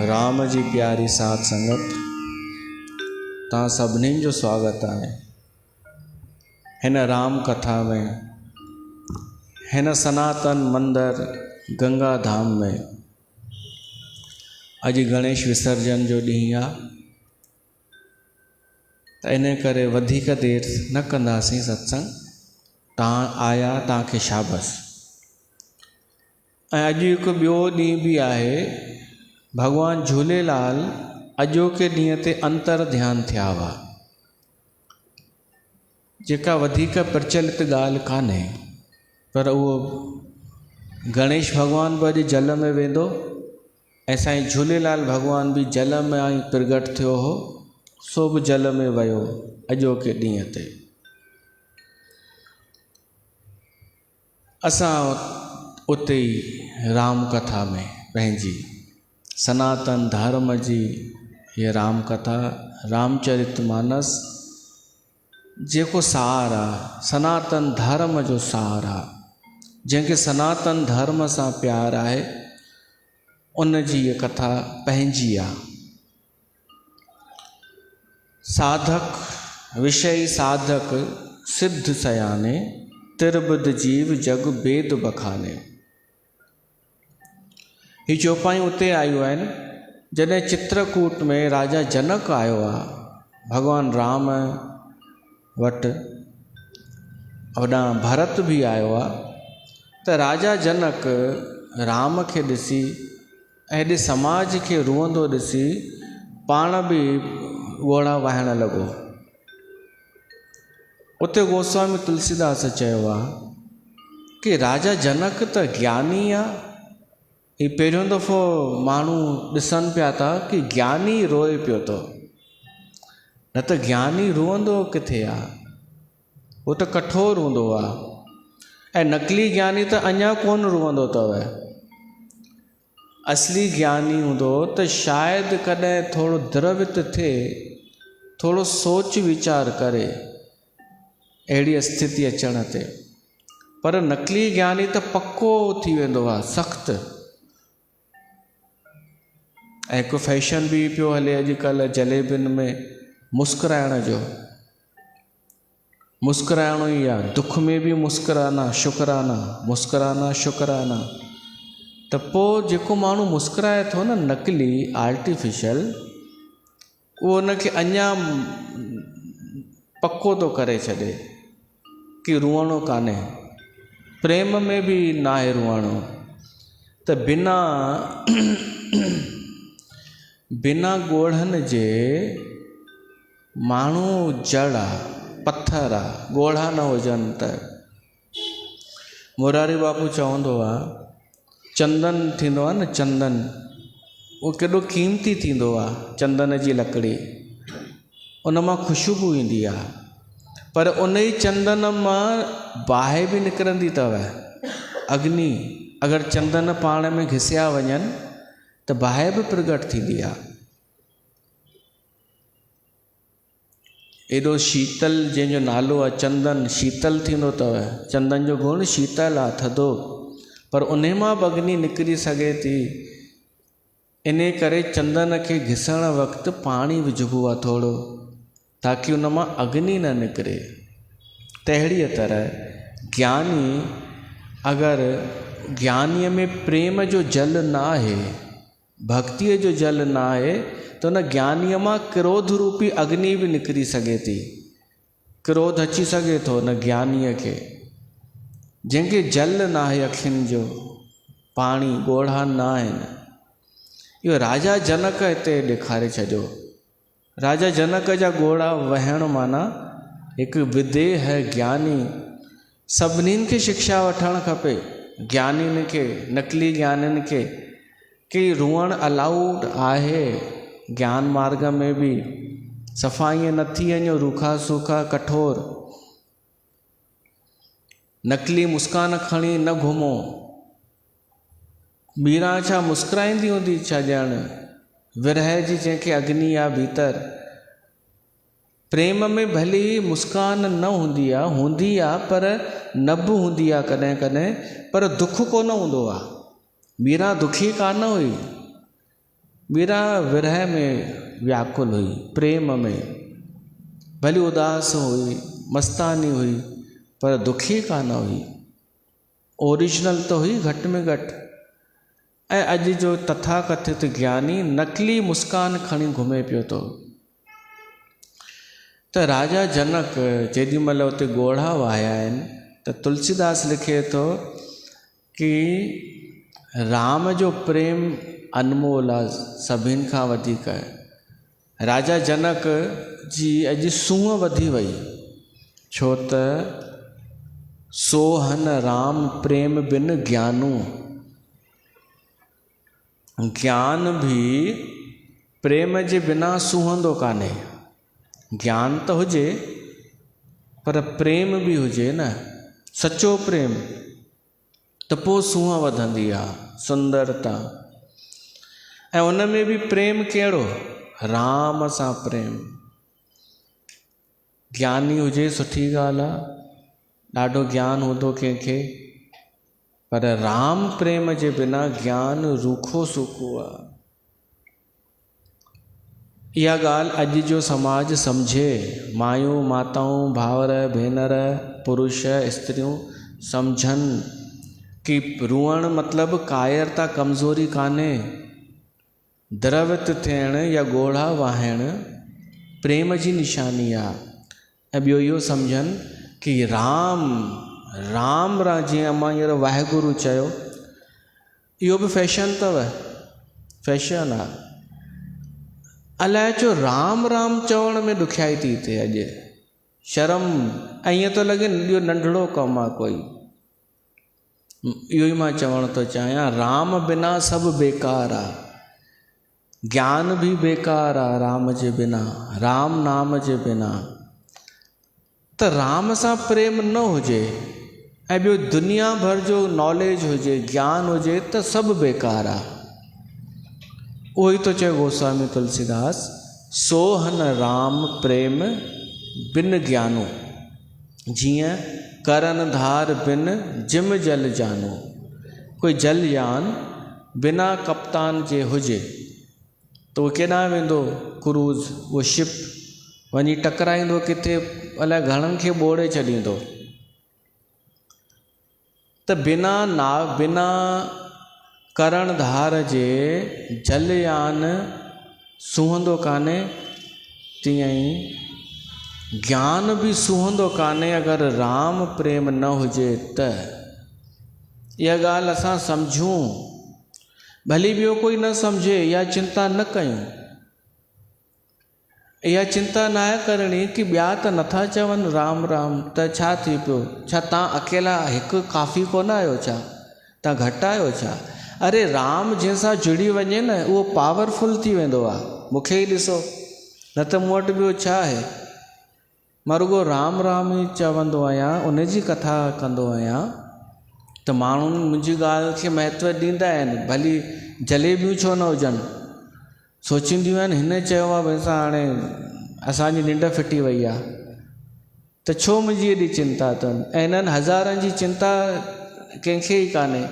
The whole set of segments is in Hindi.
राम जी प्यारी साध संगत तव्हां सभिनी जो स्वागत है हिन राम कथा में, हिन सनातन मंदिर गंगा धाम में। अज गणेश विसर्जन जो ॾींहुं आहे त इन करे वधीक देर न कंदासीं सत्संग। तव्हां आया, तव्हांखे शाबस। ऐं अॼु हिकु ॿियो ॾींहुं बि आहे, भगवान झूलेलाल अॼोके ॾींहं ते अंतर ध्यान थिया हुआ, जेका वधीक प्रचलित ॻाल्हि कान्हे, पर उहो गणेश भगवान बि अॼु जल में वेंदो ऐं साईं झूलेलाल भगवान बि जल में ई प्रगट थियो हो, सो बि जल में वियो अॼोके ॾींहं ते। असां उते ई राम कथा में पंहिंजी सनातन धर्म जी ये राम कथा, रामचरितमानस जेको सार आहे, सनातन धर्म जो सार आहे, जंहिंखे सनातन धर्म सां प्यार आहे, उन जी ये कथा पंहिंजी आहे। साधक विषय साधक सिद्ध सयाने, तिरबुध जीव जग बेद बखाने। ही चौपाइयूं उते आयूं आहिनि जॾहिं चित्रकूट में राजा जनक आयो आहे, भगवान राम वटि होॾां भरत बि आयो आहे, त राजा जनक राम खे ॾिसी ऐं हेॾे समाज खे रुअंदो ॾिसी पाण बि ॻोड़ा वाहण लॻो। उते गोस्वामी तुलसीदास चयो आहे कि राजा जनक त ज्ञानी आहे। ही पहिरियों दफ़ो माण्हू ॾिसनि पिया था कि ज्ञानी रोए पियो थो, न त ज्ञानी रुअंदो किथे आहे, उहो त कठोर हूंदो आहे। ऐं नकली ज्ञानी त अञा कोन रुअंदो अथव। असली ज्ञानी हूंदो त शायदि कॾहिं थोरो द्रवित थिए, थोरो सोच वीचार करे अहिड़ी स्थिति अचण ते, पर नकली ज्ञानी त पक्को थी वेंदो आहे, सख़्तु। ऐं हिकु फैशन बि पियो हले अॼुकल्ह जलेबियुनि में मुस्कुराइण जो। मुस्कुराइणो ई आहे, दुख में बि मुस्कुराना शुक्राना, मुस्कुराना शुक्राना। त पोइ जेको माण्हू मुस्कुराए थो न, नकली आर्टिफिशियल, उहो उनखे अञा पक्को थो करे छॾे कि रुअणो कान्हे। प्रेम में बि न आहे रुअणो। त बिना ॻोढ़नि जे माण्हू जड़ आहे, पत्थर आहे, ॻोढ़ा न हुजनि त। मोरारी बापू चवंदो आहे, चंदन थींदो आहे न, चंदन उहो केॾो क़ीमती थींदो आहे, चंदन जी लकड़ी, उन मां ख़ुशबू ईंदी आहे, पर उन ई चंदन मां बाहि बि निकिरंदी अथव, अग्नि। अगरि चंदन पाण में घिसिया वञनि त बाहि बि प्रगट थींदी आहे। एॾो शीतल जंहिंजो नालो आहे चंदन, शीतल थींदो अथव। चंदन जो गुण शीतल आहे, थधो, पर उन मां बि अग्नि निकिरी सघे थी। इन करे चंदन खे घिसण वक़्तु पाणी विझिबो आहे थोरो, ताकी उन मां अग्नि न निकिरे। तहिड़ीअ तरह ज्ञानी, अगरि ज्ञानीअ में प्रेम जो जल न आहे, भक्तीअ जो जल न आहे, त उन ज्ञानीअ मां क्रोध रूपी अग्नि बि निकिरी सघे थी। क्रोध अची सघे थो उन ज्ञानीअ खे। जंहिंखे जल न आहे अखियुनि जो, पाणी ॻोढ़ा न आहिनि। इहो राजा जनक हिते ॾेखारे छॾियो। राजा जनक जा ॻोढ़ा वहण माना हिकु विदेह ज्ञानी। सभिनीनि खे शिक्षा वठणु खपे, ज्ञानियुनि खे, नकली ज्ञानियुनि खे, कि रुअण अलाउड आहे। ज्ञान मार्ग में बि सफ़ाईअ न थी वञो रूखा सूखा कठोर। नकली मुस्कान खणी न घुमो। मीरा छा मुस्कुराईंदी हूंदी छा ॼण? विरह जी जंहिंखे अग्नि आहे भीतर। प्रेम में भले ई मुस्कान न हूंदी आहे, पर नब हूंदी आहे कॾहिं कॾहिं, पर दुख कोन हूंदो आहे। मीरा दुखी कान हुई, मीरा विरह में व्याकुल हुई, प्रेम में भली उदास हुई, मस्तानी हुई, पर दुखी कान हुई। ओरिजिनल तो हुई घटि में घटि। ऐं अॼु जो तथाकथित ज्ञानी नकली मुस्कान खणी घुमे पियो थो। त राजा जनक जेॾी महिल उते ॻोढ़ा वाया आहिनि, त तुलसीदास लिखे थो कि राम जो प्रेम अनमोल आहे सभिनि खां वधीक। राजा जनक जी अॼु सूंहं वधी वई, छो त सोहन राम प्रेम बिन ज्ञानू। ज्ञान भी प्रेम जे बिना सूहंदो कान्हे। ज्ञान त हुजे, पर प्रेम भी हुजे न, सचो प्रेम, त पोइ सूंहं वधंदी आहे, सुंदरता। ऐं उन में भी प्रेम कहिड़ो? राम सां प्रेम। ज्ञानी हुजे सुठी ॻाल्हि आहे, ॾाढो ज्ञान हूंदो कंहिंखे, पर राम प्रेम जे बिना ज्ञान रूखो सूखो आहे। इहा ॻाल्हि अॼु जो समाज सम्झे। मायूं, माताऊं, भावर, भेनर, पुरुष, स्त्रियूं सम्झनि कि रुअण मतिलबु कायरता, कमज़ोरी कान्हे। द्रवित थियण या ॻोढ़ा वाहिण प्रेम जी निशानी आहे। ऐं ॿियो इहो सम्झनि कि राम जीअं मां हींअर वाहेगुरु चयो, इहो बि फैशन अथव, फैशन आहे। अलाए छो राम राम चवण में ॾुखियाई थी थिए अॼु, शर्म। ऐं ईअं थो लॻे इहो नंढड़ो कमु आहे कोई। इहो ई मां चवण थो चाहियां, राम बिना सभु बेकार आहे। ज्ञान भी बेकार आहे राम जे बिना, राम नाम जे बिना। त राम सां प्रेम न हुजे ऐं ॿियो दुनिया भर जो नॉलेज हुजे, ज्ञान हुजे, त सभु बेकार आहे। उहो ई तो चए गोस्वामी तुलसीदास, सोहन राम प्रेम बिन ज्ञानो, जीअं करन धार बिन जिम जल जानो। कोई जलयान बिना कप्तान जे हुजे त उहो केॾांहुं वेंदो? क्रूज़, उहो शिप वञी टकराईंदो किथे, अलाए घणनि खे ॿोड़े छॾींदो। त बिना करण धार जे जलयान सूहंदो कान्हे, तीअं ई ज्ञान भी सूहंदो कान्हे अगरि राम प्रेम न हुजे त। इहा ॻाल्हि असां सम्झूं, भली ॿियो कोई न सम्झे या चिंता न कयूं। इहा चिंता न आहे करणी कि ॿिया त नथा चवनि राम राम, त छा थी पियो, छा तव्हां अकेला हिकु काफ़ी कोन आहियो छा, तव्हां घटि आहियो छा? अरे राम जंहिंसां जुड़ी वञे न उहो पावरफुल थी वेंदो आहे। मूंखे ई ॾिसो, न त मूं वटि ॿियो छा आहे, मां रुगो राम राम ई चवंदो आहियां, उन जी कथा कंदो आहियां, त माण्हू मुंहिंजी ॻाल्हि खे महत्व ॾींदा आहिनि। भली जलेबियूं छो न हुजनि, सोचींदियूं आहिनि हिन चयो आहे भई हाणे असांजी निंड फिटी वई आहे, त छो मुंहिंजी एॾी चिंता अथनि। ऐं इन्हनि हज़ारनि जी चिंता कंहिंखे ई कान्हे।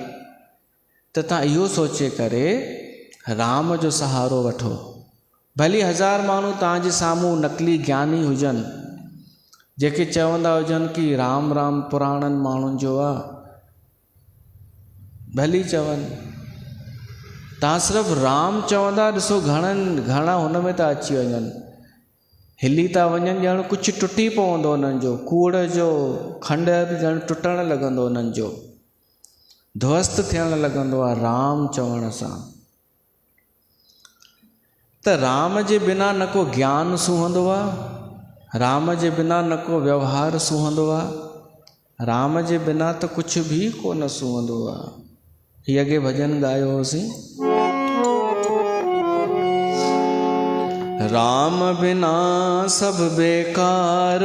त तव्हां इहो सोचे करे राम जो सहारो वठो। भली 1000 माण्हू तव्हांजे साम्हूं नकली ज्ञानी हुजनि, जेके चवंदा हुजनि कि राम राम पुराणनि माण्हुनि जो आहे, भली चवनि, तव्हां सिर्फ़ु राम चवंदा ॾिसो घणा हुन में था अची वञनि, हिली था वञनि, ॼण कुझु टुटी पवंदो उन्हनि जो, कूड़ जो खंडर ॼण टुटणु लॻंदो उन्हनि जो, ध्वस्त थियणु लॻंदो आहे राम चवण सां। त राम जे बिना न को ज्ञान सूहंदो आहे, राम जे बिना न को व्यवहार सूहंदो आहे, राम जे बिना त कुझु बि कोन सूहंदो आहे। हीअ अॻे भॼन ॻायो होसीं, राम बिना सब बेकार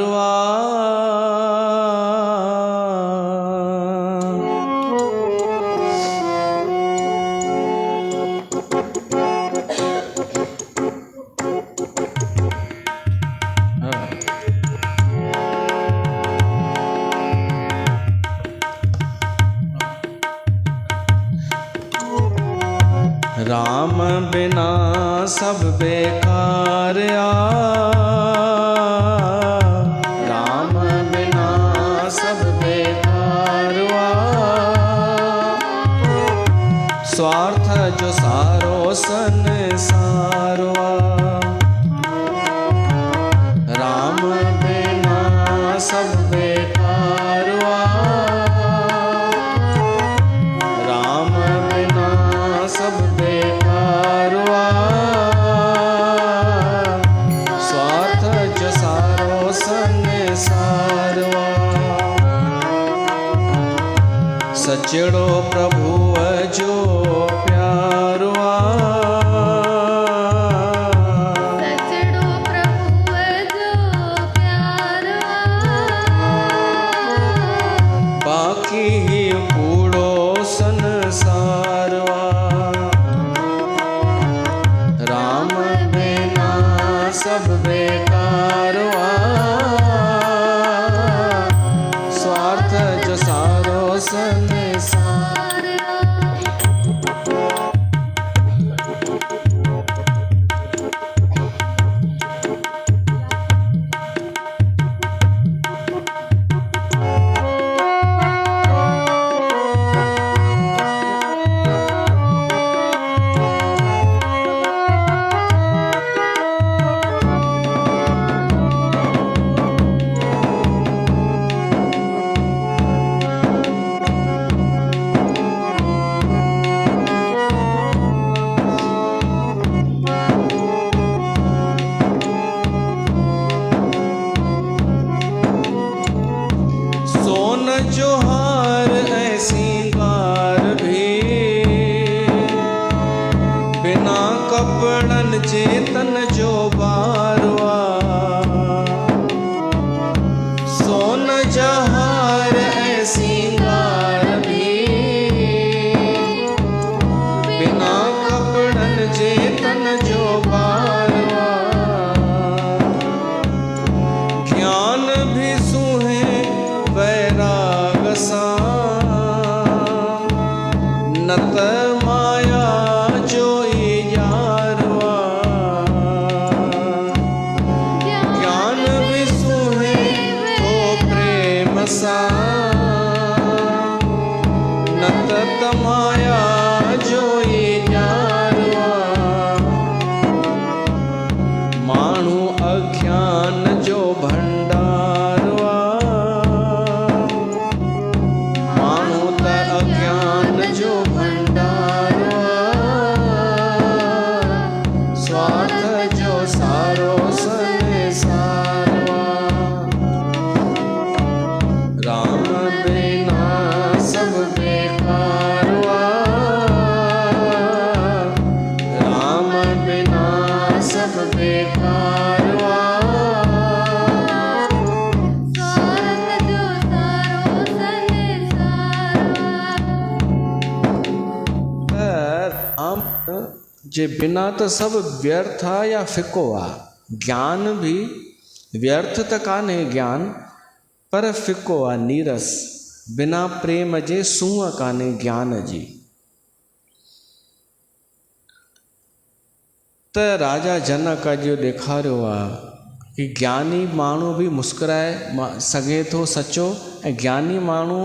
राम बिना सब बेकार राम बिना सब बेकार स्वार्थ जो सारो संसार राम बिना सब बेकार राम बिना सब बेकार स्वार्थ जो सारो संसार सचड़ो प्रभु जो प्यारो सचड़ो प्रभु जो प्यारो बाकी ही कूड़ो संसार राम बिना सब बेकार स्वार्थ जो सारो संसार जो हार ऐसींगार भी बिना कपड़न चेतन जो बारवा सोन जहार ऐसींगार भी बिना कपड़न चेतन जो बारवा ज्ञान भी सूहे वैराग नत माया जो यारवा ज्ञान भी सूहे तो प्रेम सा नत माया जो यारवा मानू अज्ञान जो भंडारवा जो भंडारवा स्वार्थ जो सारो जे बिना त सभु व्यर्थ आहे या फिको आहे। ज्ञान बि व्यर्थ त कान्हे ज्ञान, पर फिको आहे, नीरस। बिना प्रेम जे सूंहं कान्हे ज्ञान जी। त राजा जनक जो ॾेखारियो आहे कि ज्ञानी माण्हू बि मुस्कुराए सघे थो सचो, ऐं ज्ञानी माण्हू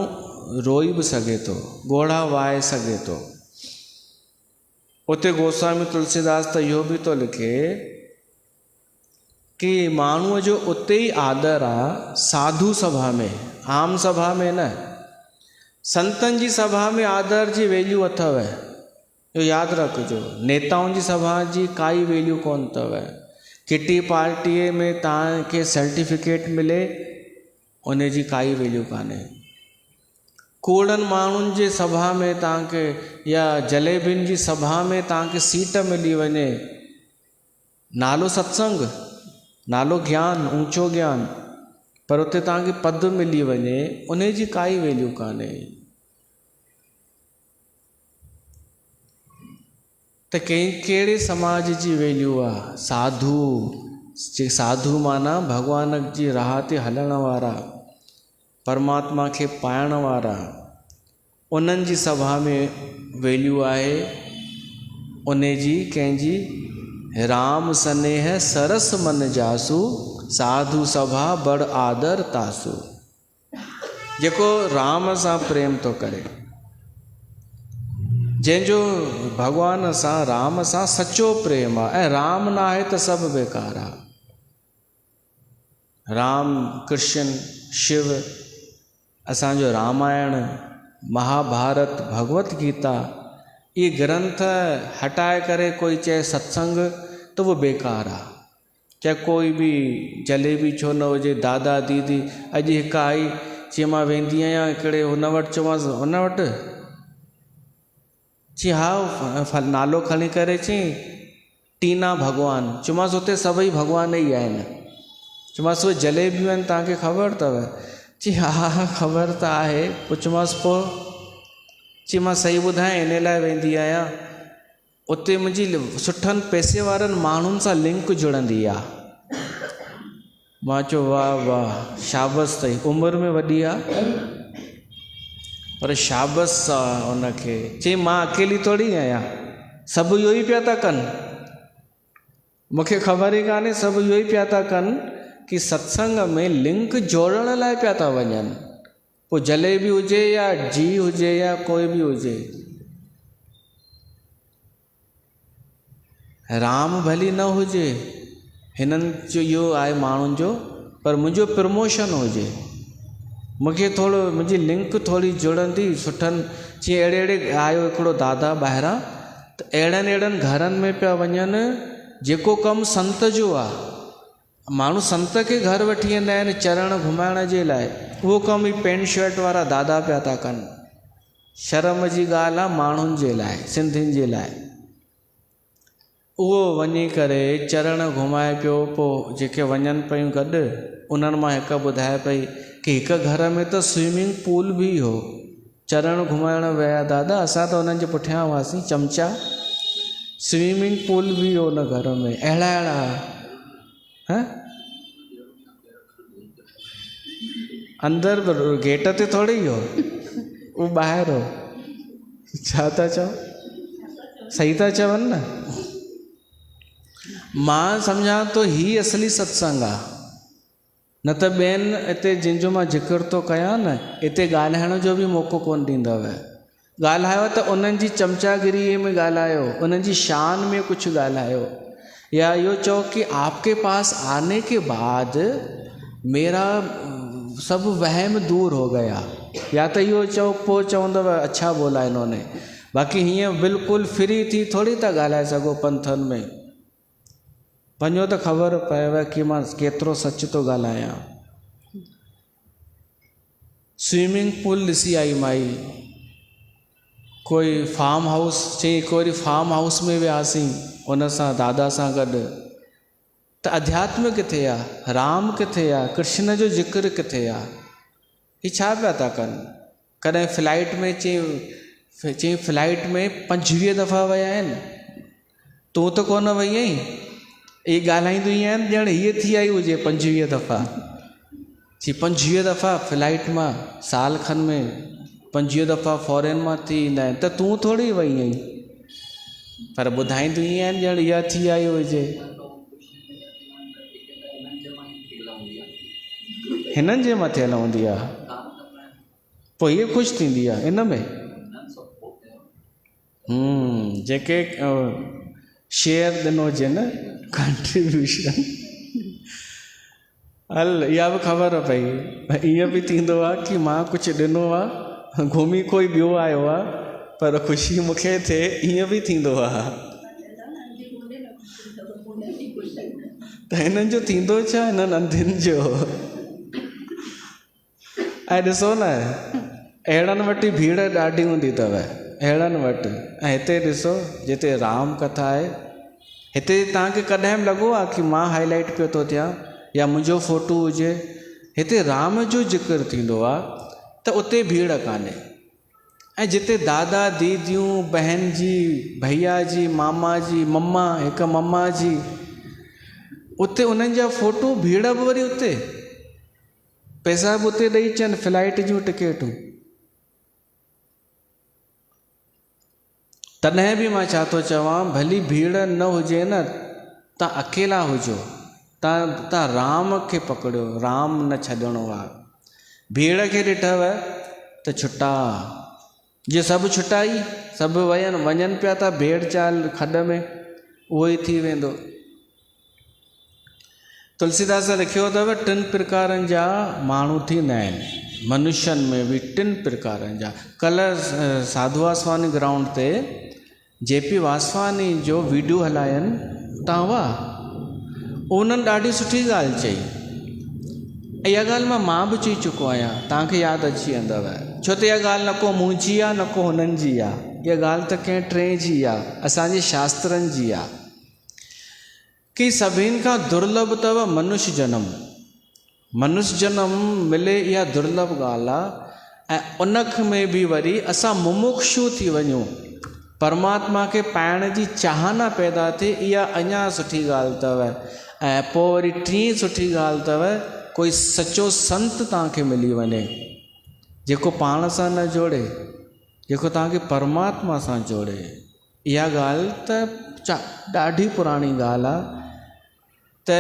रोई बि सघे थो, ॻोढ़ा वाए सघे थो। उते गोस्वामी तुलसीदास त इहो बि थो लिखे कि माण्हूअ जो उते ई आदर आहे साधु सभा में, आम सभा में न। संतनि जी सभा में आदर जी वैल्यू अथव, इहो यादि रखिजो। नेताउनि जी सभा जी काई वैल्यू कोन अथव। किटी पार्टीअ में तव्हांखे सर्टिफिकेट मिले, उन जी काई वैल्यू कान्हे। कूड़नि माण्हुनि जे सभा में तव्हांखे या जलेबियुनि जी सभा में तव्हांखे सीट मिली वञे, नालो सत्संग, नालो ज्ञान, ऊंचो ज्ञान, पर उते तव्हांखे पद मिली वञे, उन जी काई वैल्यू कान्हे। त कहिड़े समाज जी वैल्यू आहे? साधु। साधु माना भॻवान जी राह ते हलण वारा, परमात्मा खे पाइण वारा। उन्हनि जी सभा में वैल्यू आहे उन जी कंहिंजी, राम सनेह सरस मन जासु, साधु सभा बड़ आदर तासु। जेको राम सां प्रेम थो करे, जंहिंजो भॻवान सां राम सां सचो प्रेम आहे, ऐं राम न आहे त सभु बेकार आहे। राम, कृष्ण, शिव, असांजो रामायण, महाभारत, भगवत गीता, ये ग्रंथ हटाए करे कोई चए सत्संग त वो बेकार आहे। चाहे कोई बि जलेबी छो न हुजे, दादा दीदी। अॼु हिकु आई चई मां वेंदी आहियां हिकिड़े हुन वटि, चयोमांसि हुन वटि? चई हा, नालो खणी करे चई टीना भगवान। चयोमांसि हुते सभई भॻवान ई आहिनि। चयोमांसि उहे जलेबियूं आहिनि, तव्हांखे ख़बर अथव? चई हा ख़बर त आहे। पुछोमांसि पोइ? चई मां सही ॿुधायां इन लाइ वेंदी आहियां, उते मुंहिंजी सुठनि पैसे वारनि माण्हुनि सां लिंक जुड़ंदी आहे। मां चयो वाह वाह, शाबस अथई। उमिरि में वॾी आहे पर शाबस आहे उनखे। चई मां अकेली थोरी आहियां, सभु इहो ई पिया था कनि। मूंखे ख़बर ई कान्हे, सभु इहो ई पिया था कनि कि सत्संग में लिंक जोड़ण लाइ पिया था वञनि। पोइ जलेबी हुजे या जी हुजे या कोई बि हुजे, राम भली न हुजे, हिननि जो इहो आहे माण्हुनि जो, पर मुंहिंजो प्रमोशन हुजे, मूंखे थोरो मुंहिंजी लिंक थोरी जुड़ंदी सुठनि। जीअं अहिड़े अहिड़े आयो हिकिड़ो दादा ॿाहिरां, त अहिड़नि घरनि में पिया वञनि जेको कमु संत जो आहे। माण्हू संत खे घर वठी वेंदा आहिनि चरण घुमाइण जे लाइ, उहो कमु ई पेंट शर्ट वारा दादा पिया था कनि। शर्म जी ॻाल्हि आहे माण्हुनि जे लाइ, सिंधियुनि जे लाइ। उहो वञी करे चरण घुमाए पियो। पोइ जेके वञनि पियूं गॾु, उन्हनि मां हिकु ॿुधाए पई कि हिकु घर में त स्विमिंग पूल बि हो। चरण घुमाइण विया दादा, असां त उन्हनि जे पुठियां हुआसीं चमचा। स्विमिंग पूल बि हो हुन घर में। अहिड़ा अंदरि गेट ते थोरी हो, उहो ॿाहिरि हो। छा था चओ? सही था चवनि न। मां सम्झां थो ही असली सत्संग आहे। न त ॿियनि हिते जिन जो मां ज़िक्र थो कयां न, हिते ॻाल्हाइण जो बि मौक़ो कोन ॾींदव। ॻाल्हायो त उन्हनि जी चमचागिरीअ में ॻाल्हायो, उन्हनि जी शान में कुझु ॻाल्हायो, या इहो चओ कि आपके पास आने के बाद मेरा सब वहम दूर हो गया, या त इहो चओ पोइ चवंदव अच्छा बोला इन्होंने। बाक़ी हीअं बिल्कुलु फ्री थी थोरी था ॻाल्हाए सघो पंथनि में। वञो त ख़बर पएव कि मां केतिरो सच थो ॻाल्हायां। स्विमिंग पूल ॾिसी आई माई, कोई फार्म हाउस, चई हिकु वरी फार्म हाउस में वियासीं उन सां दादा सां गॾु। त अध्यात्म किथे आहे? राम किथे आहे? कृष्ण जो ज़िक्र किथे आहे? ही छा पिया था कनि? कॾहिं फ्लाइट में चई फ्लाइट में 25 दफ़ा विया आहिनि। तूं त कोन वई आहीं, इहे ॻाल्हाईंदियूं ई आहिनि ॼण हीअ थी आई हुजे 25 दफ़ा। जी 25 दफ़ा फ्लाइट मां साल खन में 25 दफ़ा फॉरेन मां थी ईंदा आहिनि, त तूं थोरी वई आहीं, पर ॿुधाईंदियूं ई आहिनि ॼण इहा थी आई हुजे। हिननि जे मथे हूंदी आहे, पोइ हीअ ख़ुशि थींदी आहे इन में। जेके शेयर ॾिनो हुजे न, कंट्रीब्यूशन। हल इहा बि ख़बर पई, ईअं बि थींदो आहे कि मां कुझु ॾिनो आहे, घुमी कोई ॿियो आयो आहे, पर ख़ुशी मूंखे थिए, ईअं बि थींदो आहे। त हिननि जो थींदो छा, हिननि अंधियुनि जो। ऐं ॾिसो न, अहिड़नि वटि भीड़ ॾाढी हूंदी अथव, अहिड़नि वटि। ऐं हिते ॾिसो जिते राम कथा आहे, हिते तव्हांखे कॾहिं बि लॻो आहे कि मां हाईलाइट पियो थो थियां या मुंहिंजो फ़ोटो हुजे, हिते राम जो ज़िक्र थींदो आहे त उते भीड़ कान्हे। ऐं जिते दादा दीदियूं बहन जी भैया जी मामा जी मम्मा, हिकु मम्मा जी, उते उन्हनि जा फ़ोटो, भीड़ बि वरी उते, पैसा बि उते ॾेई अचनि, फ्लाइट जूं टिकेटूं। तॾहिं बि मां छा थो चवां, भली भीड़ न हुजे न, तव्हां अकेला हुजो, तव्हां राम खे पकड़ियो, राम न छॾिणो आहे। भीड़ खे ॾिठव त छुटा, जे सभु छुटाई, सभु वञनि पिया था भेड़ चाल खॾ में, उहो ई थी वेंदो। तुलसीदास लिखियो अथव 3 प्रकारनि जा माण्हू थींदा आहिनि, मनुष्यनि में बि 3 प्रकारनि जा। कल्ह साधू वासवानी ग्राउंड ते JP वासवानी जो वीडियो हलायनि, तव्हां वाह, उन्हनि ॾाढी सुठी ॻाल्हि चई। इहा ॻाल्हि मां बि चई चुको आहियां, तव्हांखे यादि अची वेंदव। छो त इहा ॻाल्हि न को मुंहिंजी आहे न को हुननि जी आहे, इहा ॻाल्हि त कंहिं टे जी आहे, असांजे शास्त्रनि जी आहे कि सभिनि खां दुर्लभ अथव मनुष्य जनम। मनुष्य जनम मिले इहा दुर्लभ ॻाल्हि आहे। ऐं उन में बि वरी असां मुमुक्षु थी वञूं, परमात्मा खे पाइण जी चाहना पैदा थिए, इहा अञा सुठी ॻाल्हि अथव। ऐं पोइ वरी टी सुठी ॻाल्हि अथव, कोई सचो संत तव्हांखे मिली वञे, जेको पाण सां न जोड़े, जेको तव्हांखे परमात्मा सां जोड़े। इहा ॻाल्हि त ॾाढी पुराणी ॻाल्हि आहे। त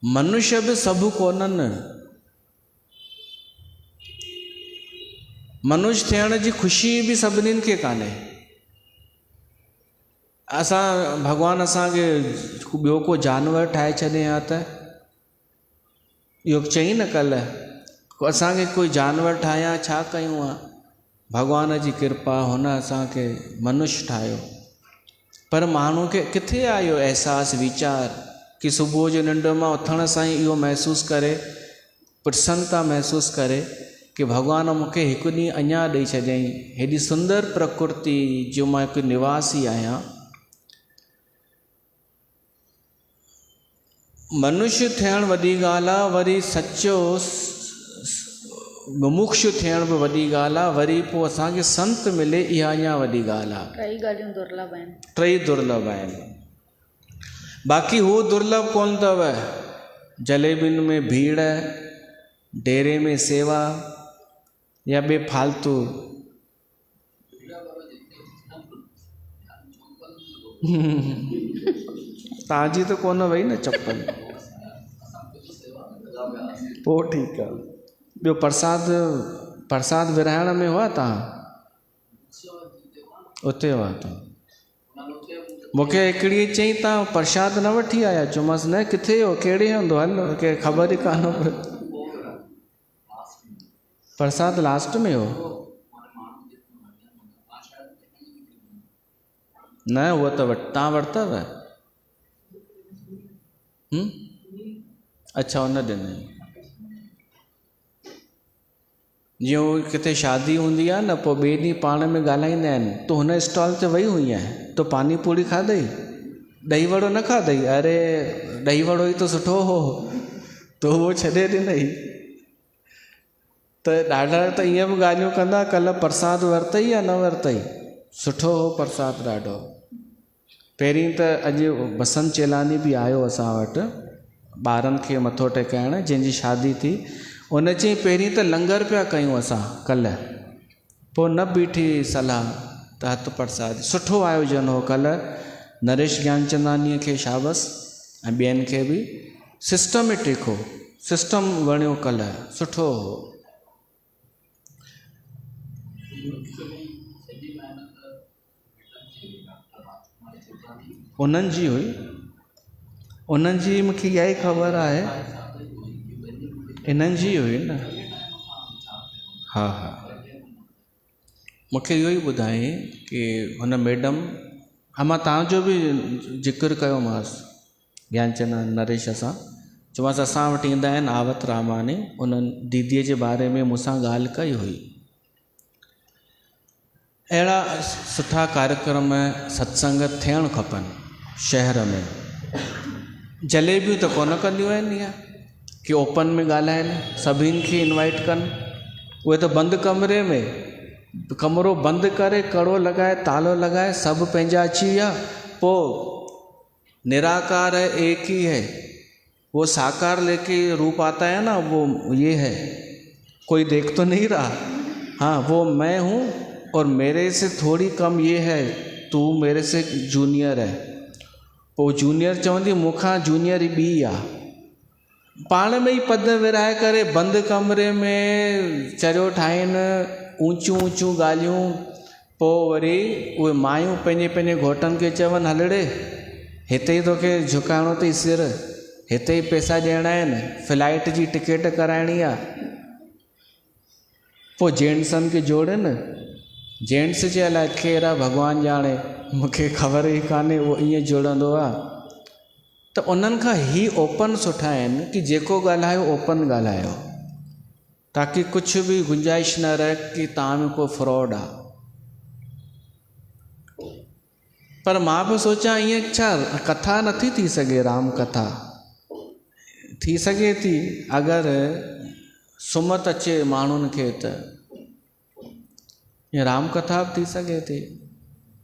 मनुष्य बि सभु कोन्हनि, मनुष्य थियण जी ख़ुशी बि सभिनीनि खे कान्हे। भॻवानु असांखे ॿियो को जानवर ठाहे छॾे हा त, इहो चई न कल्ह, असांखे कोई जानवर ठाहिया छा कयूं आहे, भॻवान जी कृपा, हुन असांखे मनुष्य ठाहियो। पर माण्हू खे किथे आयो अहसासु वीचार कि सुबुह जो निंड मां उथण सां ई इहो महसूसु करे, प्रसन्नता महसूसु करे कि भॻवानु मूंखे हिकु ॾींहुं अञा ॾेई छॾियईं, हेॾी सुंदर प्रकृति जो मां हिकु निवासी आहियां। मनुष्य थियणु वॾी ॻाल्हि आहे, वरी सचो मुमुक्षु थियण बि वॾी ॻाल्हि आहे, वरी पोइ असांखे संत मिले, इहा अञा वॾी ॻाल्हि आहे। टई ॻाल्हियूं दुर्लभ आहिनि, टई दुर्लभ आहिनि। बाक़ी हू दुर्लभ कोन अथव, जलेबियुनि में भीड़, डेरे में सेवा या बेफालतू। तव्हांजी त कोन वई न चप्पल, पोइ ठीकु आहे। ॿियो प्रसाद विराइण में हुआ तव्हां? उते हुआ तव्हां? मूंखे हिकिड़ी चई तव्हां प्रसाद न वठी आया, चयोमांसि न किथे हो, कहिड़े हूंदो, हल के ख़बर ई कान हो। प्रसाद लास्ट में हो न, उहो त तव्हां वरितव? अच्छा, हुन ॾिनई। जीअं किथे शादी हूंदी आहे न, पोइ ॿिए ॾींहुं पाण में ॻाल्हाईंदा आहिनि, तूं हुन स्टॉल ते वई हुई आहे, तो पानी पूरी खाधई, ॾही वड़ो न खाधई? अरे ॾही वड़ो ई त सुठो हो, तो उहो छॾे ॾिनई। त ॾाढा त ईअं बि ॻाल्हियूं कंदा, कल्ह प्रसाद वरितई या न वरितई? सुठो हो प्रसाद ॾाढो। पहिरीं त अॼु बसंत चेलानी बि आयो असां वटि ॿारनि खे मथो टेकाइण, जंहिंजी शादी थी। उन चई पहिरीं त लंगर पिया कयूं असां कल्ह, पोइ न बीठी सलाह त हथु प्रसाद। सुठो आयोजन हो कल्ह। नरेश ज्ञानचंदानीअ खे शाबस ऐं ॿियनि खे बि। सिस्टमेटिक हो, सिस्टम वणियो कल्ह, सुठो हो। उन्हनि जी हुई, उन्हनि जी मूंखे इहा ई ख़बर आहे, इन्हनि जी हुई न। हा हा, मूंखे इहो ई ॿुधाई कि हुन मैडम, हा मां तव्हांजो बि ज़िक्र कयोमांसि ज्ञानचंद नरेश सां, चयोमांसि असां वटि ईंदा आहिनि आवत रामानी, उन्हनि दीदीअ जे बारे में मूंसां ॻाल्हि कई हुई। अहिड़ा सुठा कार्यक्रम सत्संग थियणु खपनि शहर में। जलेबियूं त कोन कंदियूं आहिनि इहा कि ओपन में ॻाल्हाइनि, सभिनि खे इनवाइट कनि। उहे त बंदि कमरे में, कमरो बंदि करे कड़ो लॻाए तालो लॻाए सभु पंहिंजा अची विया। पोइ निराकार है एक ही है, वो साकार लेके रूप आता है ना, वो ये है, कोई देख तो नहीं रहा, हाँ वो मैं हूँ और मेरे से थोड़ी कम ये है, तू मेरे से जूनियर है। पोइ जूनियर चवंदी मूंखां जूनियर ई ॿी आहे। पाण में ई पद विराए करे बंदि कमरे में चरियो ठाहिनि, ऊंचियूं ऊंचियूं ॻाल्हियूं। पोइ वरी उहे मायूं पंहिंजे पंहिंजे घोटनि खे चवनि हलड़े हिते ई तोखे झुकाइणो अथई सिर, हिते ई पैसा ॾियणा आहिनि, फ्लाइट जी टिकट कराइणी आहे। पोइ जेंट्सनि खे जोड़नि, जेंट्स जे अलाए केरु आहे भॻवानु ॼाणे, मूंखे ख़बर ई कान्हे उहो ईअं जुड़ंदो आहे। त उन्हनि खां ई ओपन सुठा आहिनि कि जेको ॻाल्हायो ओपन ॻाल्हायो, ताकी कुझु बि गुंजाइश न रहे कि तव्हां में को फ्रॉड आहे। पर मां बि सोचां ईअं छा कथा नथी थी सघे, राम कथा थी सघे थी अगरि सुमत अचे माण्हुनि खे, त ईअं राम कथा बि थी सघे थी।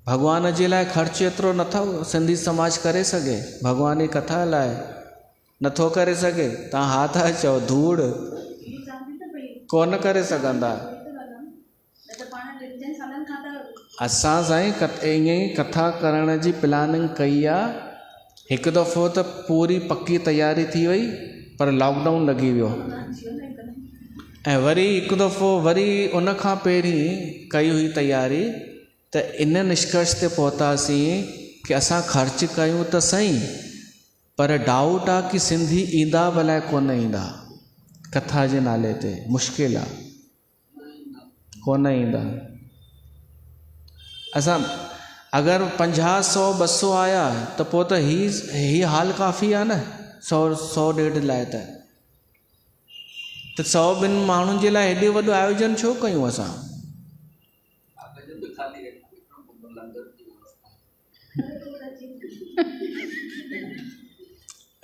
भॻवान जे लाइ ख़र्चु एतिरो नथो सिंधी समाज करे सघे, भॻवान जी कथा लाइ नथो करे सघे। तव्हां हा था चओ, धूड़ कोन करे सघंदा। असां साईं ईअं ई कथा करण जी प्लानिंग कई आहे। हिकु दफ़ो त पूरी पकी तयारी थी वई, पर लॉकडाउन लॻी वियो। ऐं वरी हिकु दफ़ो वरी उन खां पहिरीं कई हुई तयारी, त इन निष्कर्ष ते पहुतासीं कि असां ख़र्चु कयूं त सही, पर डाउट आहे कि सिंधी ईंदा भला कोन ईंदा। कथा जे नाले ते मुश्किल आहे, कोन ईंदा। असां अगरि 50, 100, 200 आया त पोइ त ही हाल काफ़ी आहे न, 100-150 लाइ त 100 माण्हुनि जे लाइ हेॾो वॾो आयोजन छो कयूं असां।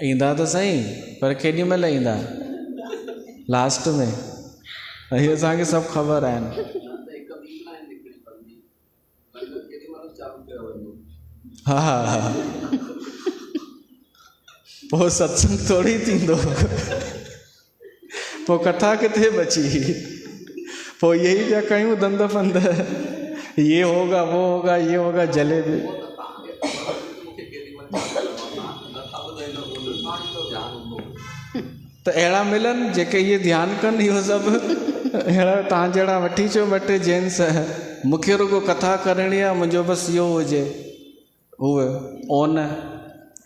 ईंदा त सही, पर केॾी महिल ईंदा, लास्ट में। इहे असांखे सभु ख़बर आहिनि। हा हा हा, पोइ सत्संग थोड़ी थींदो, पोइ कथा किथे बची। पोइ यही पिया कयूं दंद फंद, ये होगा वो होगा ये होगा, जलेबी। त अहिड़ा मिलनि जेके इहे ध्यानु कनि इहो सभु। अहिड़ा तव्हां जहिड़ा वठी अचो ॿ टे जेंट्स, मूंखे रुगो कथा करणी आहे, मुंहिंजो बसि इहो हुजे उहे ओन।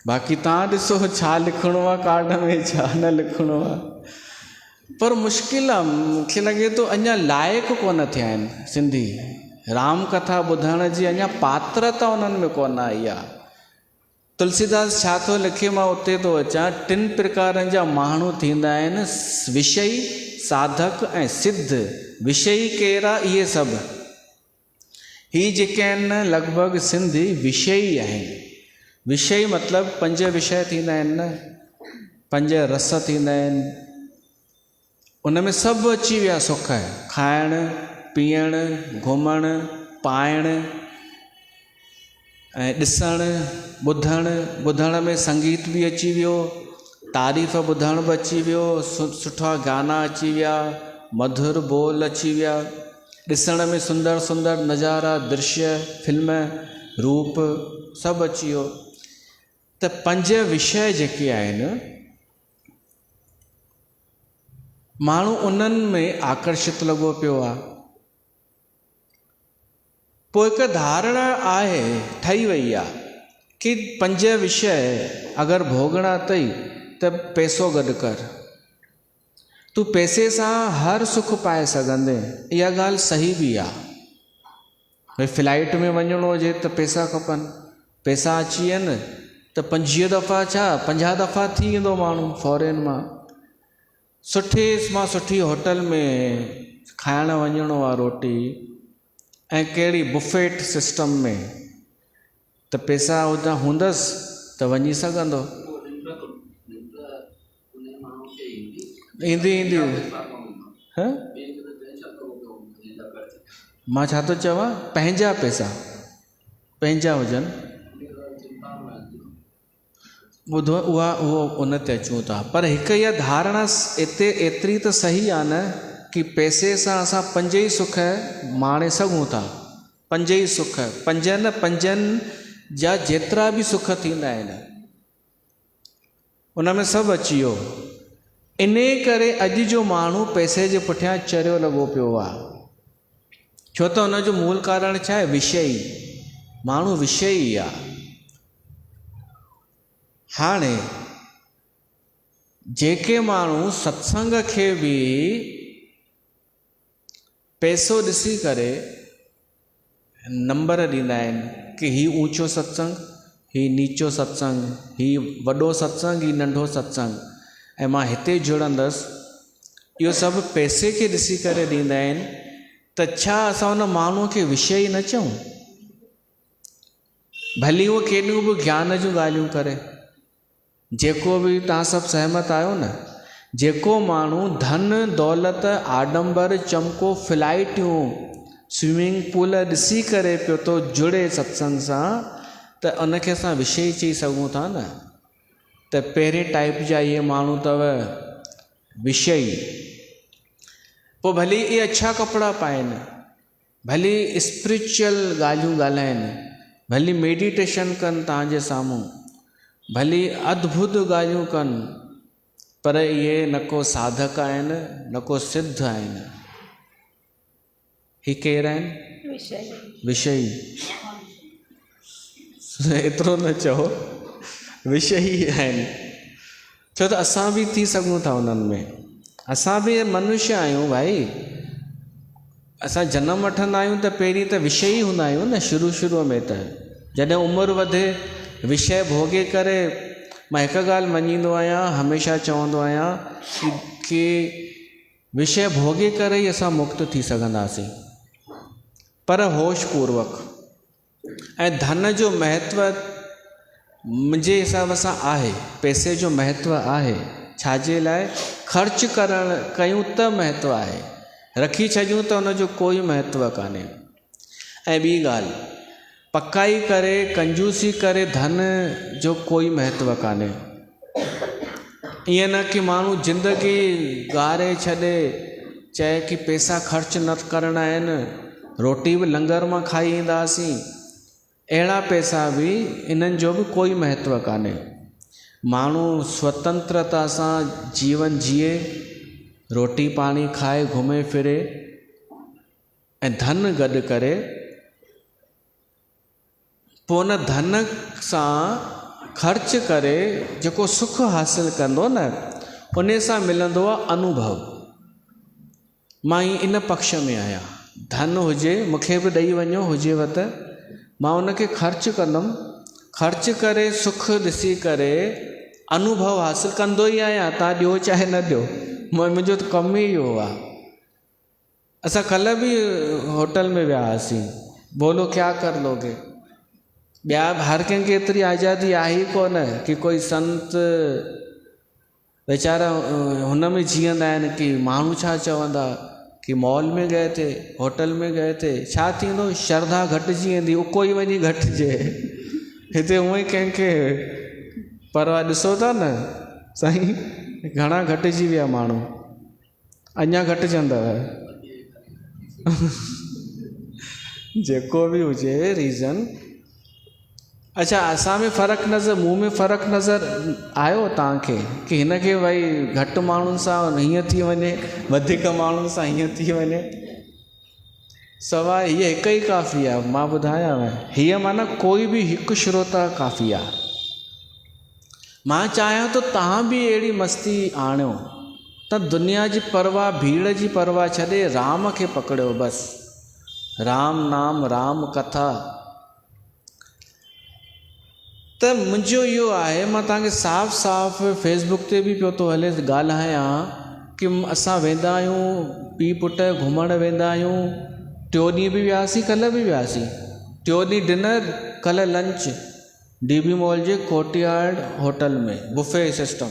बाक़ी तव्हां ॾिसो छा लिखिणो आहे कार्ड में, छा न लिखिणो आहे। पर मुश्किल आहे, मूंखे लॻे थो अञा लाइक़ु कोन थिया आहिनि सिंधी राम कथा ॿुधण जी, अञा पात्रता उन्हनि में कोन आई आहे। तुलसीदास छा थो लिखे, मां उते थो अचां, 3 प्रकारनि जा माण्हू थींदा आहिनि, विषयी, साधक ऐं सिद्ध। विषयी कहिड़ा, इहे सभु ही जेके आहिनि लॻभॻि सिंधी विषयी आहिनि। विषयी मतिलबु 5 विषय थींदा आहिनि न, 5 रस थींदा आहिनि, उन में सभु अची विया सुख, खाइणु पीअणु घुमणु पाइणु। ऐं ॾिसणु ॿुधण में संगीत बि अची वियो, तारीफ़ ॿुधण बि अची वियो, सुठा गाना अची विया, मधुर बोल अची विया, ॾिसण में सुंदर सुंदर नज़ारा, दृश्य, फिल्म, रूप सभु अची वियो। त 5 विषय जेके आहिनि माण्हू उन्हनि में आकर्षित लॻो पियो आहे। पोइ हिकु धारणा आहे, ठही वई आहे कि 5 विषय अगरि भोगणा अथई त पैसो गॾु कर, तूं पैसे सां हर सुख पाए सघंदे। इहा ॻाल्हि सही बि आहे। भई फ्लाइट में वञिणो हुजे त पैसा खपनि, पैसा अची वञनि त 25 दफ़ा छा 50 दफ़ा थी वेंदो माण्हू फॉरेन मां। सुठे मां सुठी होटल में खाइण वञिणो आहे रोटी, ऐं कहिड़ी बुफेट सिस्टम में, त पैसा हुतां हूंदसि त वञी सघंदो। ईंदी मां छा थो चवां, पंहिंजा पैसा पंहिंजा हुजनि, ॿुधो उहो उन ते अचूं था। पर हिकु इहा धारणा एतिरी त सही आहे न कि पैसे सां असां 5 ई सुख माणे सघूं था। 5 ई सुख, 5 जा जेतिरा बि सुख थींदा आहिनि उन में सभु अची वियो। इन करे अॼु जो माण्हू पैसे जे पुठियां चरियो लॻो पियो आहे। छो त हुनजो मूल कारण छा आहे, विषयी। माण्हू विषयी आहे। हाणे जेके माण्हू सत्संग खे बि पैसो ॾिसी करे नंबर ॾींदा आहिनि कि हीउ ऊंचो सत्संग, हीउ नीचो सत्संग, हीउ वॾो सत्संग, हीउ नंढो सत्संग, ऐं मां हिते जुड़ंदसि, इहो सभु पैसे खे ॾिसी करे ॾींदा आहिनि। त छा असां हुन माण्हूअ खे विषय न चऊं? भली उहो केॾियूं बि ज्ञान जूं ॻाल्हियूं करे, जेको बि तव्हां सभु सहमत आहियो न, जेको माण्हू धन दौलत आडंबर चमको फ्लाइटियूं स्विमिंग पूल ॾिसी करे पियो थो जुड़े सत्संग सां, त उनखे असां विषय चई सघूं था न। त पहिरें टाइप जा इहे माण्हू अथव विषयी। पोइ भली इहे अच्छा कपिड़ा पाइनि, भली स्पिरिचुअल ॻाल्हियूं ॻाल्हाइनि, भली मेडिटेशन कनि तव्हांजे साम्हूं, भली अद्भुत ॻाल्हियूं कनि, पर इहे न को साधक आहिनि, न को सिद्ध आहिनि। ही केरु आहिनि? विषयी। एतिरो न चओ, विषयी आहिनि। छो त असां बि थी सघूं था उन्हनि में। असां बि मनुष्य आहियूं भाई। असां जनम वठंदा आहियूं त पहिरीं त विषयी हूंदा आहियूं न, शुरू में त। जॾहिं उमिरि वधे, विषय भोगे करे, मां हिकु ॻाल्हि मञींदो आहियां, हमेशह चवंदो आहियां कि विषय भोगे करे ई असां मुक्त थी सघंदासीं, पर होश पूर्वक। ऐं धन जो महत्व मुंहिंजे हिसाब सां आहे, पैसे जो महत्व आहे। छाजे लाइ? ख़र्च कयूं त महत्व आहे, रखी छॾियूं त हुनजो कोई महत्व कान्हे। ऐं ॿी ॻाल्हि, पकाई करे कंजूसी करे धन जो कोई महत्व कान्हे। ईअं न कि माण्हू ज़िंदगी गारे छॾे, चए कि पैसा ख़र्च न करणा आहिनि, रोटी बि लंगर मां खाई ईंदासीं। अहिड़ा पैसा बि, इन्हनि जो बि कोई महत्व कान्हे। माण्हू स्वतंत्रता सां जीवन जिए, रोटी पाणी खाए, घुमे फिरे, ऐं धन गॾु करे, पोइ उन धन सां ख़र्च करे जेको सुख हासिल कंदो न, उन सां मिलंदो आहे अनुभव। मां इन पक्ष में आहियां। धन हुजे, मूंखे बि ॾेई वञो हुजेव त मां उनखे ख़र्च कंदुमि। ख़र्च करे सुख ॾिसी करे अनुभव हासिल कंदो ई आहियां, तव्हां ॾियो चाहे न ॾियो, मुंहिंजो त कमु ई इहो आहे। असां कल्ह बि होटल में विया हुआसीं, बोलो क्या कर लोगे। ॿिया हर कंहिंखे एतिरी आज़ादी आहे ई कोन कि कोई संत वीचारा हुन में जीअंदा आहिनि कि माण्हू छा चवंदा, कि मॉल में गए थे, होटल में गए थे, छा थींदो, श्रद्धा घटिजी वेंदी, उको ई वञी घटिजे। हिते हूअं ई कंहिंखे परवाह ॾिसो था न साईं, घणा घटिजी विया माण्हू, अञा घटिजंदव। जेको बि हुजे रीज़न। अच्छा, असां में फ़र्क़ु नज़र, मूं में फ़र्क़ु नज़र आयो तव्हांखे कि हिन खे भई घटि माण्हुनि सां हीअं थी वञे, वधीक माण्हुनि सां हीअं थी वञे? सवाइ हीअ हिकु ई काफ़ी आहे। मां ॿुधायांव, हीअ माना कोई बि हिकु श्रोता काफ़ी आहे। मां चाहियां तो तव्हां बि अहिड़ी मस्ती आणियो त दुनिया जी परवाह, भीड़ जी परवाह छॾे राम खे पकड़ियो बसि। राम नाम, राम कथा। त मुंहिंजो इहो आहे, मां तव्हांखे साफ़ साफ़ फेसबुक ते बि पियो थो हले ॻाल्हायां कि असां वेंदा आहियूं, पीउ पुटु घुमणु वेंदा आहियूं। 2 ॾींहं बि वियासीं, कल्ह बि वियासीं। 2 ॾींहं डिनर, कल्ह लंच, DB मॉल जे कोर्टयार्ड होटल में, बुफे सिस्टम।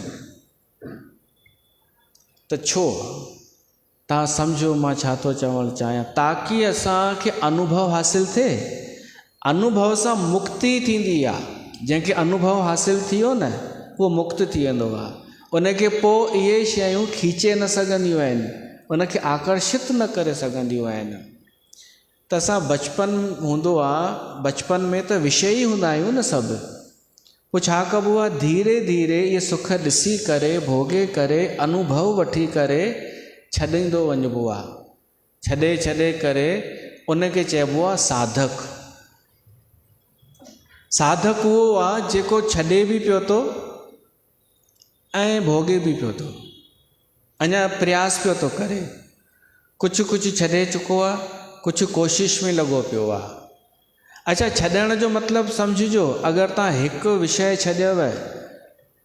त छो? तव्हां सम्झो मां छा थो चवणु चाहियां, ताकी असांखे अनुभव हासिलु थिए। अनुभव सां मुक्ति थींदी आहे। जंहिंखे अनुभव हासिलु थी वियो न, उहो मुक्त थी वेंदो आहे। उनखे पोइ इहे शयूं खीचे न सघंदियूं आहिनि, उनखे आकर्षित न करे सघंदियूं आहिनि। त असां बचपन हूंदो आहे, बचपन में त विषय ई हूंदा आहियूं न सभु। पोइ छा कबो आहे, धीरे धीरे इहे सुख ॾिसी करे, भोगे करे, अनुभव वठी करे छॾींदो वञिबो आहे। छॾे करे उनखे चइबो आहे साधक। साधक उहो आहे जेको छॾे बि पियो थो ऐं भोगे बि पियो थो, अञा प्रयास पियो थो करे। कुझु छॾे चुको आहे, कुझु कोशिश में लॻो पियो आहे। अच्छा, छॾण जो मतिलबु सम्झिजो, अगरि तव्हां हिकु विषय छॾियव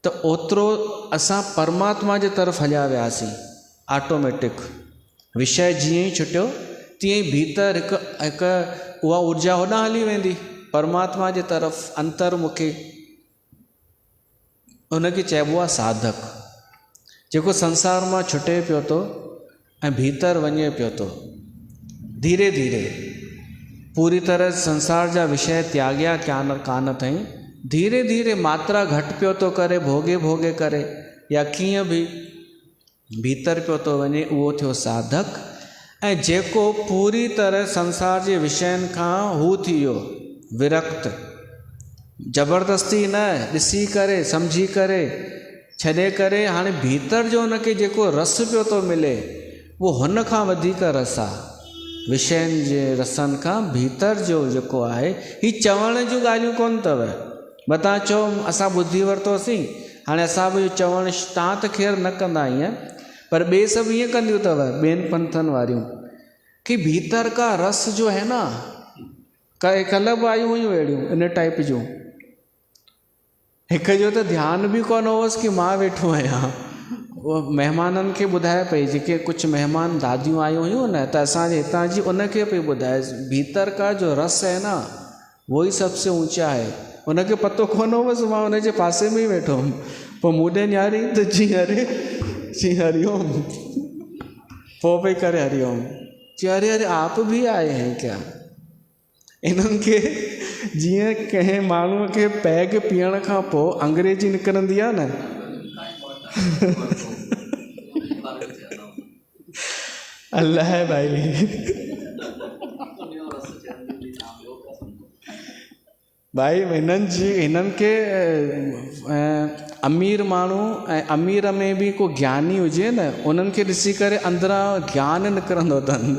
त ओतिरो असां परमात्मा जे तरफ़ हलिया वियासीं ऑटोमेटिक। विषय जीअं ई छुटियो तीअं ई भीतर हिकु उहा ऊर्जा होॾां हली वेंदी, परमात्मा जे तरफ़, अंतर्मुखी। उनखे चइबो आहे साधक, जेको संसार मां छुटे पियो थो ऐं भीतर वञे पियो थो। धीरे धीरे पूरी तरह संसार जा विषय त्यागिया कान अथई, धीरे धीरे मात्रा घटि पियो थो करे, भोगे करे, या कीअं बि भीतर पियो थो वञे, उहो थियो साधक। ऐं जेको पूरी तरह संसार जे विषयनि खां हू थी वियो विरक्त, ज़बरदस्ती न, ॾिसी करे, सम्झी करे, छॾे करे, हाणे भीतर जो हुनखे जेको रस पियो थो मिले, उहो हुन खां वधीक रस आहे। विषयनि जे रसनि खां भीतर जो जेको आहे, हीअ चवण जूं ॻाल्हियूं कोन अथव। तव्हां चओ असां ॿुधी वरितोसीं, हाणे असां बि चवणु, तव्हां त ख़ैर न कंदा ईअं, पर ॿिए सभु ईअं कंदियूं अथव, ॿियनि पंथनि वारियूं, कि भीतर का रस जो है ना, कल्ह बि आयूं हुयूं अहिड़ियूं इन टाइप जूं। हिकु जो त ध्यानु बि कोन हुअसि कि मां वेठो आहियां, उहो महिमाननि खे ॿुधाए पई, जेके कुझु महिमान दादियूं आयूं हुयूं न, त असांजे हितां जी उनखे पई ॿुधाए, भीतर का जो रस है ना, वो ही सबसे ऊंचा है। उनखे पतो कोन हुअसि, मां उनजे पासे में ई वेठो हुउमि। पोइ मूं ॾे निहारी त जी हरिओम, पोइ पई करे हरिओम, जी अरे आप भी आए हैं क्या? इन्हनि खे जीअं कंहिं माण्हूअ खे पैग पीअण खां पोइ अंग्रेजी निकिरंदी आहे न, अलाह भाई, भाई हिननि खे अमीर माण्हू ऐं अमीर में बि को ज्ञानी हुजे न, उन्हनि खे ॾिसी करे अंदरां ज्ञान निकिरंदो अथनि,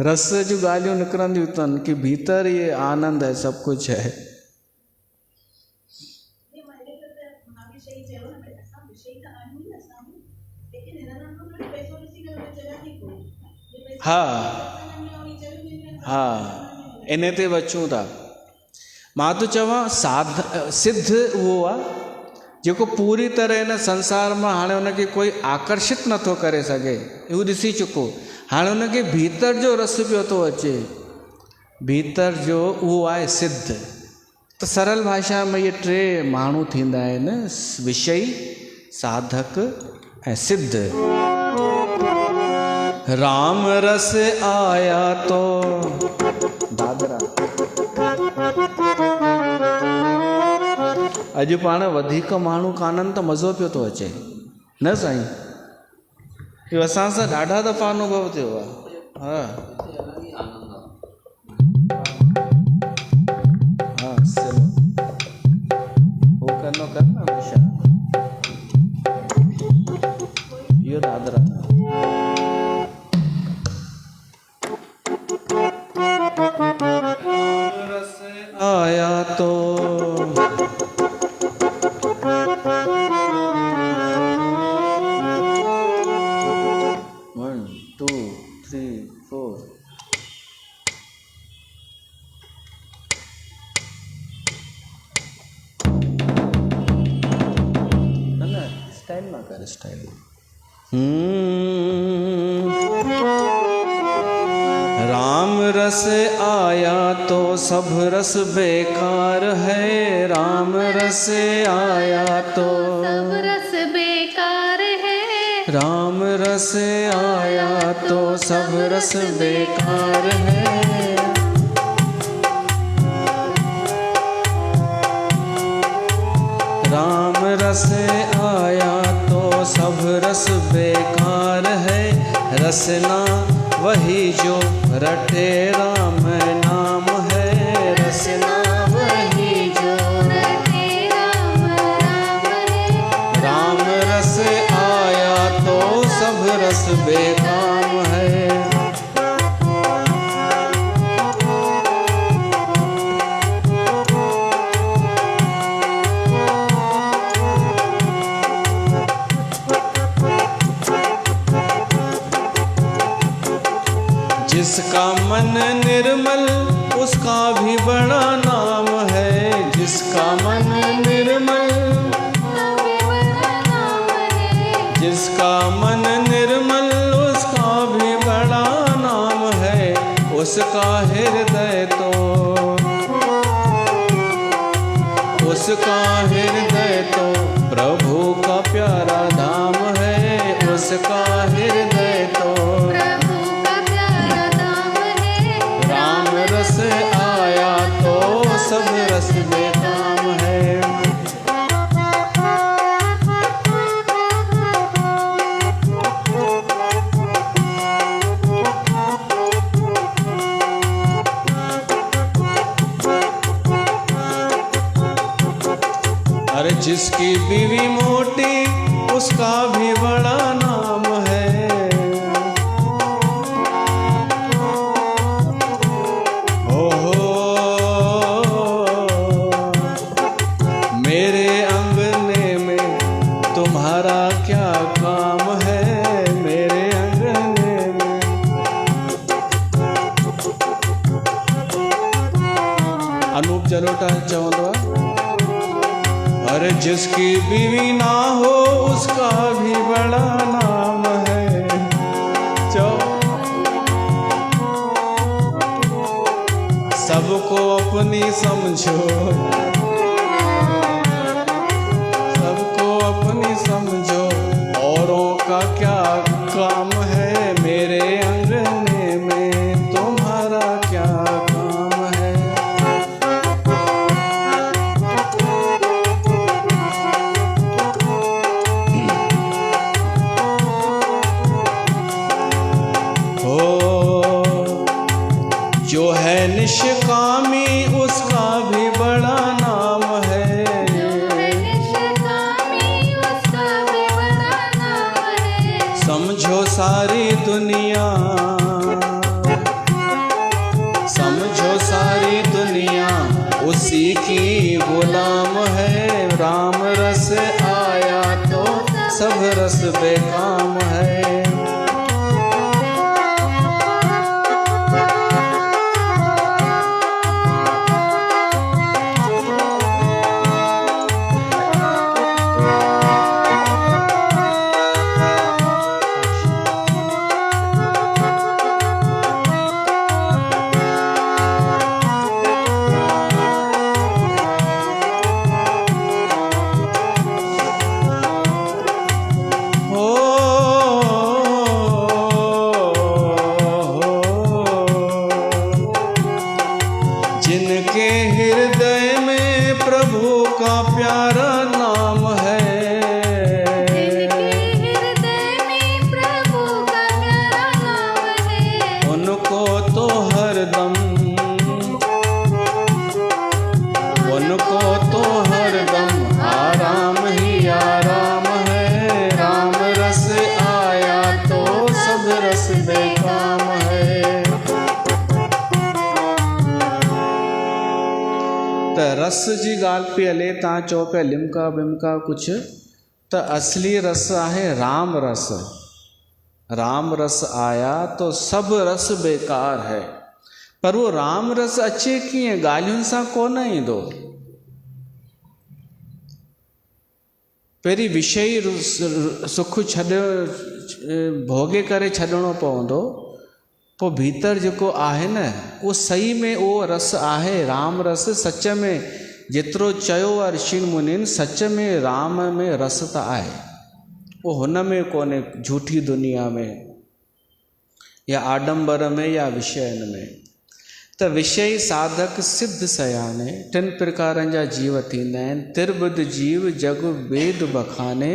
रस जूं ॻाल्हियूं निकिरंदियूं अथनि कि भीतर ये आनंद है, सब कुछ है। हा इन ते अचूं था। मां तो चवां सिद्ध उहो आहे जेको पूरी तरह हिन संसार मां हाणे हुनखे कोई आकर्षित नथो करे सघे, इहो ॾिसी चुको। हाणे हुनखे भीतर जो रस पियो थो अचे, भीतर जो, उहो आहे सिद्ध। त सरल भाषा में इहे 3 माण्हू थींदा आहिनि, विषयी, साधक ऐं सिद्ध। राम रस आया तो दादरा अॼु पाण वधीक माण्हू कान्हनि त मज़ो पियो थो अचे न साईं। इहो असां सां ॾाढा दफ़ा अनुभव थियो आहे। हा हा चलो वो करनो करना हमेशा इहो दादरा आया तो स्टाइल। राम रस आया तो सब रस बेकार है। राम रस आया तो सब रस बेकार है। राम रस आया तो सब रस बेकार है। राम रस आया तो सब रस बेकार है। रसना वही जो रटे राम नाम है। रसना वही जो रटे राम नाम है। राम रस आया तो सब रस बेकाम है। जिसका मन निर्मल उसका भी बड़ा नाम है। जिसका मन निर्मल जिसका मन निर्मल उसका भी बड़ा नाम है। उसका हृदय तो उसका हृदय तो प्रभु का प्यारा धाम है। उसका हृदय तो रस आया तो सब रस बेकाम है। अरे जिसकी बीवी मोटी उसका भी बड़ा नाम है। अनूप जलोटा चवंदो आहे, अरे जिसकी बीवी ना हो उसका भी बड़ा नाम है। चो सबको अपनी समझो, सबको अपनी समझो, औरों का क्या काम है। मेरे अंगने में तुम्हारा क्या काम है। जो है निष्कामी उसका भी बड़ा नाम है। जो है निष्कामी उसका भी बड़ा नाम है। समझो सारी दुनिया, समझो सारी दुनिया उसी की गुलाम है। राम रस आया तो सब रस बेकाम है। रस बेकाम है। त रस जी ॻाल्हि पई हले, तव्हां चओ पिया लिमका बिमका कुझु, त असली रस आहे राम रस। राम रस आया तो सब रस बेकार है। पर वो राम रस अचे कीअं? ॻाल्हियुनि सां कोन ईंदो। पहिरीं विषय सुख भोगे करे छॾिणो पवंदो, पोइ भीतर जेको आहे न उहो सही में उहो रस आहे राम रस। सच में जेतिरो चयो आहे ऋषि मुनिन, सच में राम में रस त आहे, उहो हुन में कोन्हे झूठी दुनिया में या आडंबर में या विषयनि में। त विषय साधक सिद्ध सयाने, 3 प्रकारनि जा जीव थींदा आहिनि। तिर्बुद्ध जीव जग वेद बखाने,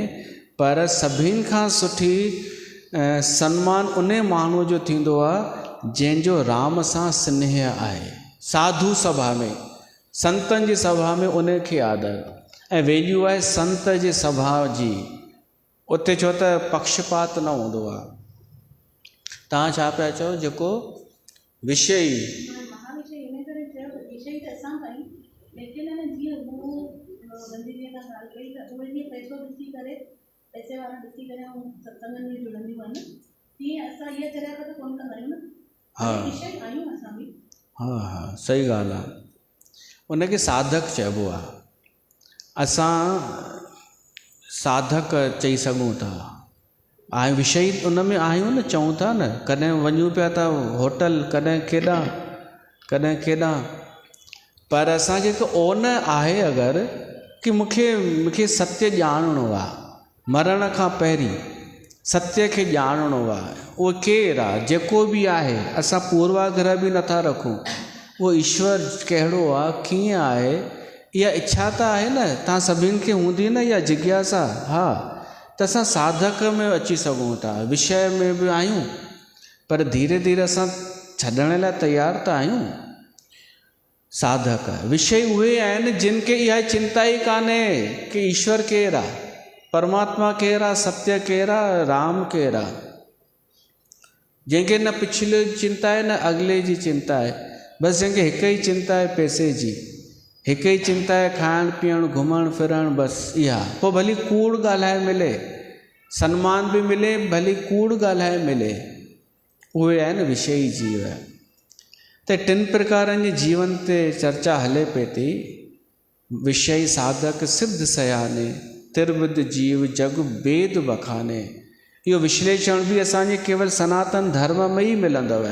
पर सभिनि खां सुठी सन्मान उन माण्हूअ जो थींदो आहे जंहिंजो राम सां स्नेह आहे। साधु सभा में, संतनि जी सभा में उन खे आदर ऐं वैल्यू आहे संत जी सभा जी। उते छो त पक्षपात न हूंदो आहे। तव्हां छा पिया चओ? जेको विषय महाविषय इन करे चयो विषय त असां ताईं, लेकिन जीअं हू गंदी जी ॻाल्हि कई त उहे जीअं पैसो ॾिसी करे, पैसे वारा ॾिसी करे ऐं सत्संगनि में जुड़ंदियूं आहिनि, तीअं असां इहा चरिया त कोन कंदा आहियूं न। हा विषय आहियूं असां बि। हा सही ॻाल्हि आहे। उनखे साधक चइबो आहे। असां साधक चई सघूं था, ऐं विषय उन में आहियूं न, चऊं था न। कॾहिं वञूं पिया था होटल, कॾहिं केॾां, पर असांखे हिकु ओन आहे अगरि कि मूंखे सत्य ॼाणणो आहे, मरण खां पहिरीं सत्य खे ॼाणणो आहे। उहो केरु आहे? जेको बि आहे। असां पूर्वाग्रह बि नथा रखूं। उहो ईश्वर कहिड़ो आहे, कीअं आहे, इहा इच्छा त आहे न तव्हां सभिनि खे हूंदी न इहा जिज्ञासा। हा, त असां साधक में अची सघूं था, विषय में बि आहियूं, पर धीरे धीरे असां छॾण लाइ तयारु त आहियूं। साधक विषय उहे आहिनि जिन खे इहा चिंता ई कान्हे कि ईश्वर केरु आहे, परमात्मा केरु आहे, सत्य केरु आहे, राम केरु आहे। जंहिंखे न पिछले चिंता आहे न अॻिले जी चिंता आहे। बसि जंहिंखे हिकु ई चिंता आहे पैसे जी, हिकु ई चिंता आहे खाइणु पीअणु घुमणु फिरणु, बसि इहा। पोइ भली कूड़ ॻाल्हाए मिले, सन्मान बि मिले, भली कूड़ ॻाल्हाए मिले, उहे आहिनि विषयी जीव। त 3 प्रकारनि जे जीवन ते चर्चा हले पई थी। विषय साधक सिद्ध सयाने, तिर्बुद्ध जीव जग वेद बखाने। इहो विश्लेषण बि असांजे केवल सनातन धर्म में ई मिलंदव,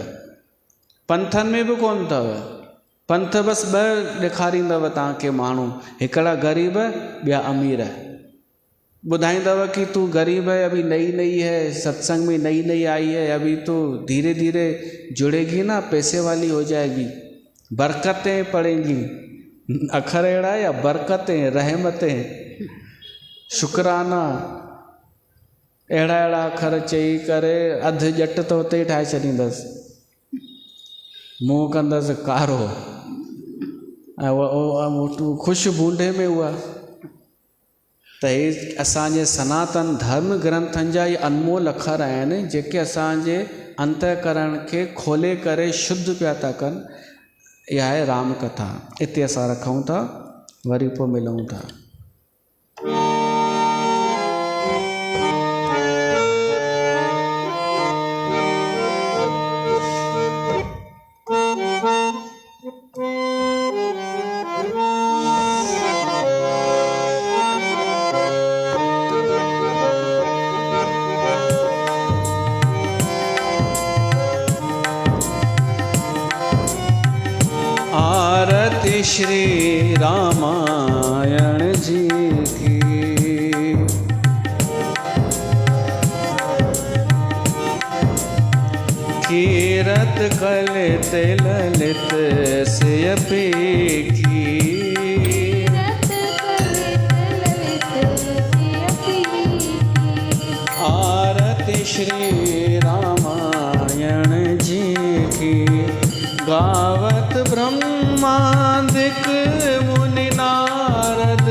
पंथनि में बि कोन अथव। पंथ बसि 2 ॾेखारींदव तव्हांखे माण्हू, हिकिड़ा ग़रीब ॿिया अमीर। बुधाईंदव कि तू गरीब है, अभी नई नई है, सत्संग में नई नई आई है, अभी तो धीरे धीरे जुड़ेगी ना, पैसे वाली हो जाएगी, बरकतें पड़ेंगी। अखर अड़ा या बरकतें, रहमतें, शुक्राना, अड़ा अड़ा अखर चई करे अधु जट तो उते ठाहे छॾींदसि, मुंहुं कंदसि कारो, ऐं ख़ुशि बूंदे में उहा। त हे असांजे सनातन धर्म ग्रंथनि जा इहे अनमोल अखर आहिनि जेके असांजे अंतःकरण खे खोले करे शुद्ध पिया था कनि। इहा आहे राम कथा। हिते असां रखूं था, वरी पोइ मिलूं था। आरती श्री रामायण जी की, कीरत कलित ललित से की, आरती श्री रामायण जी की, गावत ब्रह्मादिक मुनि नारद,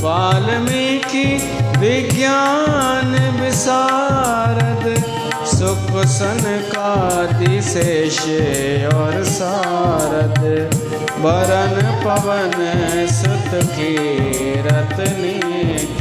वाल्मीकि विज्ञान विशारद, सुख सनकादिशेष और सारद वरन पवन सुत कीरत नीति।